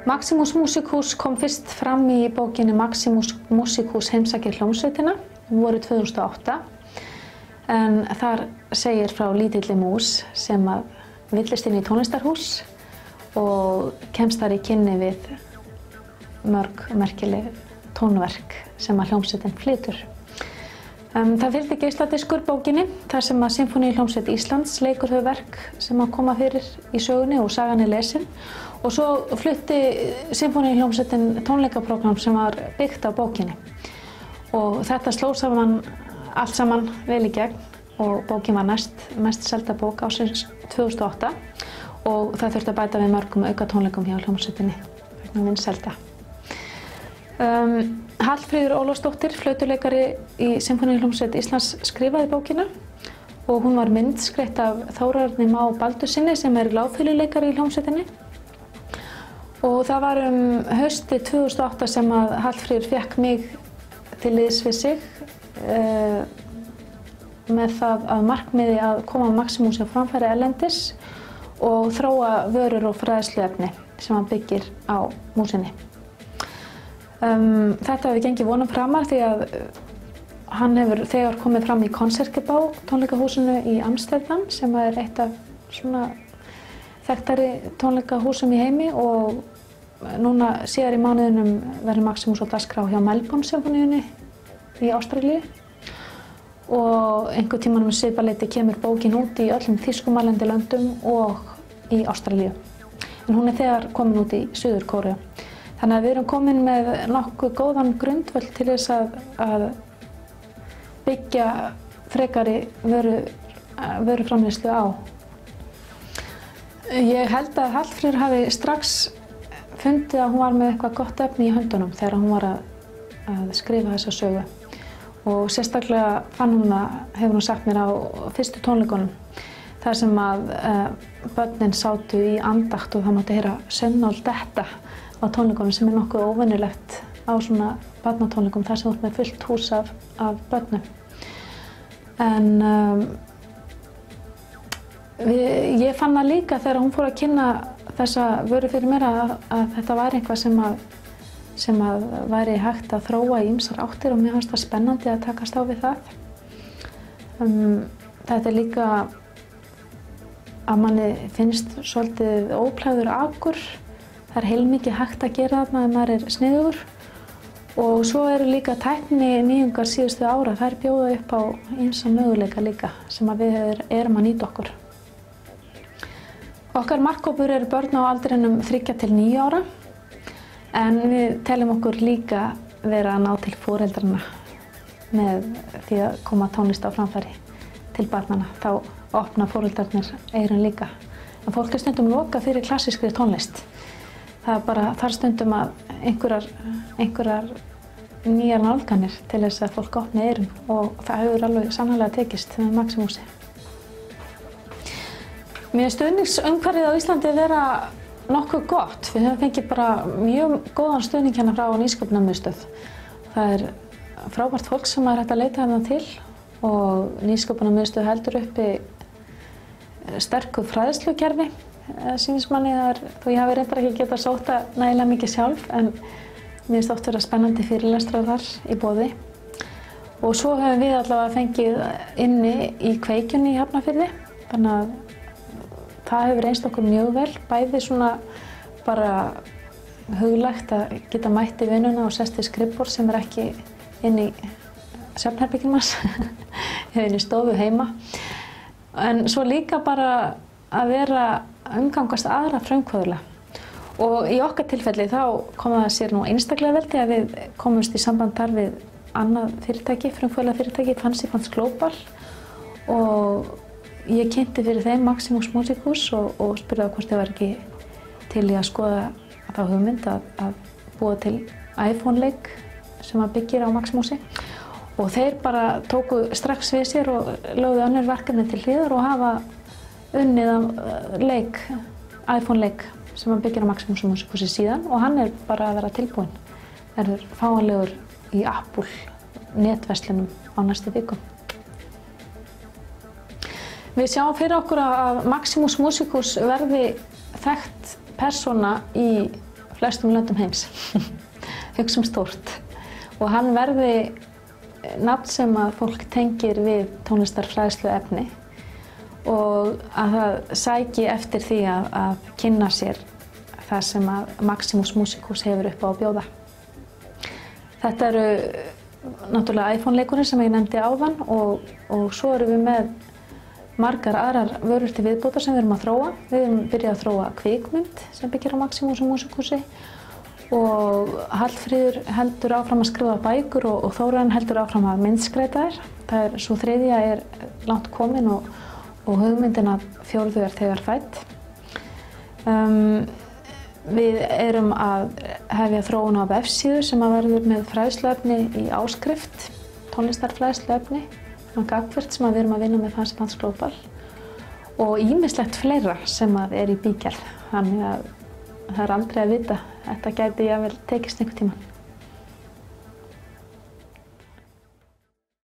Maximus Musikhus kom fyrst fram í bókinni Maximus Musikhus heimsækir hljómsveitina vorið 2008 en þar segir frá lítilli mús sem að villist inn í tónlistarhús og kemst þar í kynni við mörg merkileg tónverk sem að hljómsveitin flytur. Það fylgdi geisladiskur bókinni þar sem að Sinfóníuhljómsveit Íslands leikur þau verk sem að koma fyrir í sögunni og sagan er lesin. Og svo flutti Sinfóníuhljómsveitin tónleikaprógram sem var byggt á bókinni. Og þetta sló allt saman vel í gegn og bókin var mest selda bók ársins 2008 og það þurfti að bæta við mörgum aukatónleikum hjá hljómsveitinni vegna vinsælda. Hallfríður Ólafsdóttir, flautuleikari í Sinfóníuhljómsveit Íslands, skrifaði bókina og hún var myndskreytt af Þórarni Má Baldursinni sem er lágfiðluleikari í hljómsveitinni. Og það var haustið 2008 sem að Hallfríður fékk mig til liðs við sig með það að markmiði að koma Maximusi á framfæri erlendis og þróa vörur og fræðsluefni sem hann byggir á músinni. Þetta hefur gengið vonum framar því að hann hefur þegar komið fram í Concertgebouw tónleikahúsinu í Amsterdam sem er eitt af svona þekktari tónleikahúsum í heimi og núna síðar í mánuðinum verður Maximus á dagskrá hjá Melbourne Sinfóníunni í Ástralíu og einhvern tímann svipað leyti kemur bókin út í öllum þýskumælandi löndum og í Ástralíu. En hún er þegar komin út í Suður-Kóreu. Þannig að við erum komin með nokkuð góðan grundvöll til þess að byggja frekari vöruframleiðslu á. Ég held að Hallfríður hafi strax fundið að hún var með eitthvað gott efni í höndunum þegar hún var að skrifa þessa sögu. Og sérstaklega hefur hún sagt mér á fyrstu tónleikunum þar sem að börnin sátu í andakt og það mátti heyra sönnál detta á tónleikunum sem er nokkuð óvenjulegt á svona barnatónleikum þar sem þú ert með fullt hús af börnum. En ég fann það líka þegar hún fór að kynna þessa vöru fyrir mér að þetta væri eitthvað sem væri hægt að þróa í ýmsar áttir og mér fannst það spennandi að takast á við það. Þetta er líka að manni finnst svolítið óplægður akur. Það er heilmikið hægt að gera þarna ef maður er sniðugur og svo eru líka tækni nýjungar síðustu ára. Þær bjóða upp á ýmsa möguleika líka sem að við erum að nýta okkur. Okkar markhópur eru börn á aldrinum 3 til 9 ára en við teljum okkur líka vera að ná til foreldrana með því að koma tónlist á framfæri til barnanna. Þá opna foreldrarnir eyrun líka. En fólk er stundum lokað fyrir klassískri tónlist. Það er bara þar stundum að einhverjar nýjar nálganir til þess að fólk opni eyrun og það hefur alveg sannarlega tekist með Maximusi. Mér finnst stuðningsumhverfið á Íslandi vera nokkuð gott. Við höfum fengið bara mjög góðan stuðning hérna frá Nýsköpunarmiðstöð. Það er frábært fólk sem er hægt að leita hérna til og Nýsköpunarmiðstöð heldur uppi sterku fræðslukerfi. Sýnist manni þó ég hafi reyndar ekki getað sótt það nægilega mikið sjálf en mér finnst oft vera spennandi fyrirlestrar þar í boði. Og svo höfum við allavega fengið inni í Kveikjunni í Hafnarfirði þannig að það hefur reynst okkur mjög vel, bæði svona bara huglægt að geta mætt í vinnuna og sest við skrifborð sem er ekki inn í svefnherberginu manns eða inn í stofu heima. En svo líka bara að vera umgangast aðra frumkvöðla. Og í okkar tilfelli þá kom það sér nú einstaklega vel þegar við komumst í samband þar við annað fyrirtæki, frumkvöðlafyrirtæki, Fancy Fans Global og ég kynnti fyrir þeim Maximus Musikhus og spurði hvort þau var ekki til í að skoða þá hugmynd að búa til iPhone-leik sem að byggir á Maximusi og þeir bara tóku strax við sér og lögðu önnur verkefni til hliðar og hafa unnið af iPhone-leik sem að byggir á Maximus Musikhus síðan og hann er bara að vera tilbúinn. Verður fáanlegur í Apple netverslunum á næstu vikum. Við sjáum fyrir okkur að Maximus Musikhus verði þekkt persóna í flestum löndum heims. Hugsum stórt. Og hann verði nafn sem að fólk tengir við tónlistarfræðsluefni og að það sæki eftir því að kynna sér það sem að Maximus Musicus hefur upp á að bjóða. Þetta eru náttúrulega iPhone-leikurinn sem ég nefndi áðan og svo erum við með margar aðrar vörur til viðbótar sem við erum að þróa. Við erum byrjað að þróa kvikmynd sem byggir á Maximus Musicusi og Hallfríður heldur áfram að skrifa bækur og Þórarinn heldur áfram að myndskreita þær. Það er svo þriðja er langt komin og hugmyndin að fjórðu er þegar fædd. Við erum að hefja þróun á vefsíðu sem að verður með fræðsluefni í áskrift, tónlistarfræðsluefni, gagvirt sem að við erum að vinna með Fancy Pants Global og ýmislegt fleira sem að er í bígerð. Þannig að það er aldrei að vita, þetta gæti jafnvel tekist einhvern tímann.